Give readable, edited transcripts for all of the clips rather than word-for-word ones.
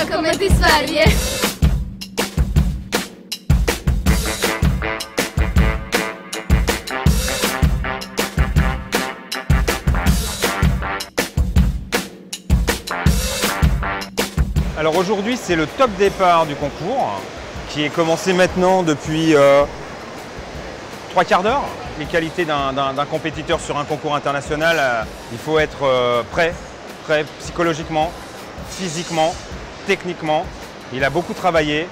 come ti svegli? Alors aujourd'hui, c'est le top départ du concours qui est commencé maintenant depuis 3/4 d'heure. Les qualités d'un compétiteur sur un concours international, il faut être prêt psychologiquement, physiquement, techniquement. Il a beaucoup travaillé,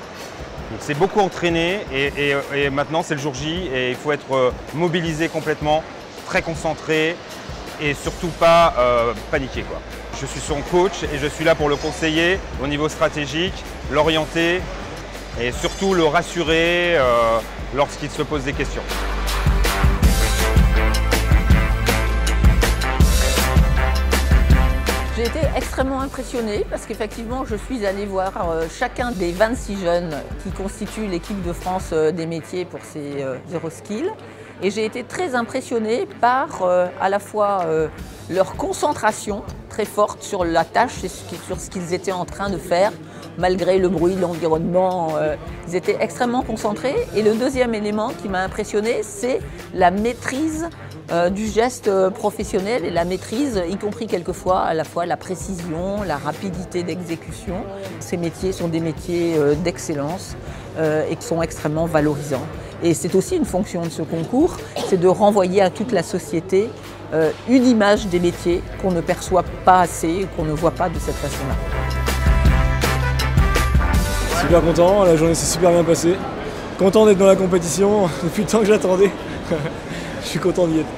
il s'est beaucoup entraîné et maintenant c'est le jour J et il faut être mobilisé complètement, très concentré et surtout pas paniquer, quoi. Je suis son coach et je suis là pour le conseiller au niveau stratégique, l'orienter et surtout le rassurer lorsqu'il se pose des questions. J'ai été extrêmement impressionnée parce qu'effectivement, je suis allée voir chacun des 26 jeunes qui constituent l'équipe de France des métiers pour ces Euroskills. Et j'ai été très impressionnée par à la fois leur concentration très forte sur la tâche et sur ce qu'ils étaient en train de faire, malgré le bruit, l'environnement. Ils étaient extrêmement concentrés. Et le deuxième élément qui m'a impressionnée, c'est la maîtrise du geste professionnel et la maîtrise, y compris quelquefois à la fois la précision, la rapidité d'exécution. Ces métiers sont des métiers d'excellence et qui sont extrêmement valorisants. Et c'est aussi une fonction de ce concours, c'est de renvoyer à toute la société une image des métiers qu'on ne perçoit pas assez, qu'on ne voit pas de cette façon-là. Super content, la journée s'est super bien passée. Content d'être dans la compétition depuis le temps que j'attendais. Je suis content d'y être.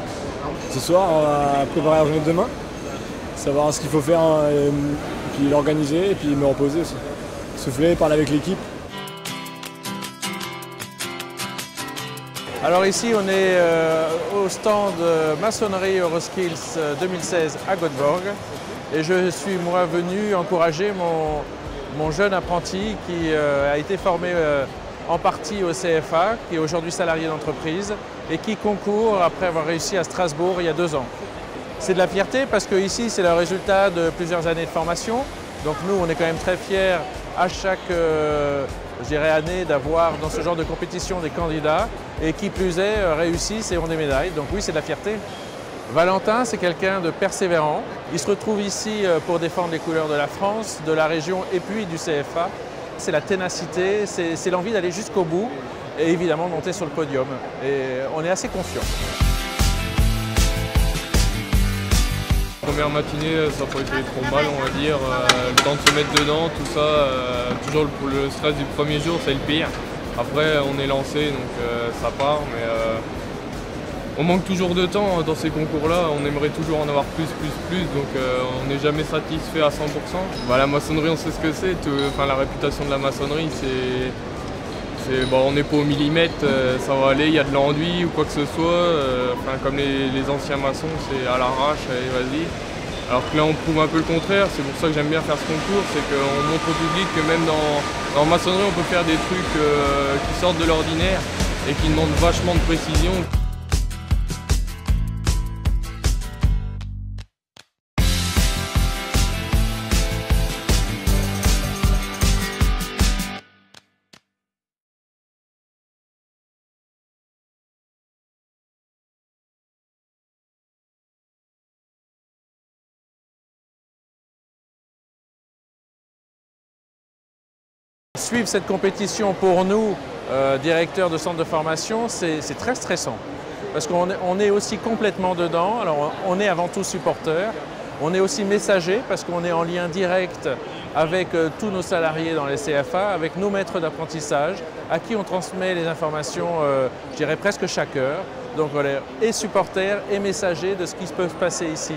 Ce soir, on va préparer la journée de demain, savoir ce qu'il faut faire, et puis l'organiser et puis me reposer aussi. Souffler, parler avec l'équipe. Alors ici, on est au stand Maçonnerie Euroskills 2016 à Göteborg et je suis moi venu encourager mon jeune apprenti qui a été formé en partie au CFA, qui est aujourd'hui salarié d'entreprise et qui concourt après avoir réussi à Strasbourg il y a 2 ans. C'est de la fierté parce que ici c'est le résultat de plusieurs années de formation. Donc nous on est quand même très fiers à chaque année d'avoir dans ce genre de compétition des candidats et qui plus est réussissent et ont des médailles. Donc oui, c'est de la fierté. Valentin, c'est quelqu'un de persévérant. Il se retrouve ici pour défendre les couleurs de la France, de la région et puis du CFA. C'est la ténacité, c'est l'envie d'aller jusqu'au bout et évidemment monter sur le podium. Et on est assez confiant. Première matinée, ça n'a pas été trop mal, on va dire. Le temps de se mettre dedans, tout ça, toujours le stress du premier jour, c'est le pire. Après, on est lancé, donc ça part, mais on manque toujours de temps dans ces concours-là. On aimerait toujours en avoir plus, donc on n'est jamais satisfait à 100%. Bah, la maçonnerie, on sait ce que c'est. La réputation de la maçonnerie, on n'est pas au millimètre, ça va aller, il y a de l'enduit ou quoi que ce soit. Comme les anciens maçons, c'est à l'arrache, allez, vas-y. Alors que là, on prouve un peu le contraire. C'est pour ça que j'aime bien faire ce concours, c'est qu'on montre au public que même dans la maçonnerie, on peut faire des trucs qui sortent de l'ordinaire et qui demandent vachement de précision. Suivre cette compétition pour nous, directeurs de centre de formation, c'est très stressant. Parce qu'on est aussi complètement dedans. Alors on est avant tout supporters, on est aussi messager parce qu'on est en lien direct avec tous nos salariés dans les CFA, avec nos maîtres d'apprentissage, à qui on transmet les informations, je dirais presque chaque heure. Donc on est et supporters et messagers de ce qui peut se passer ici.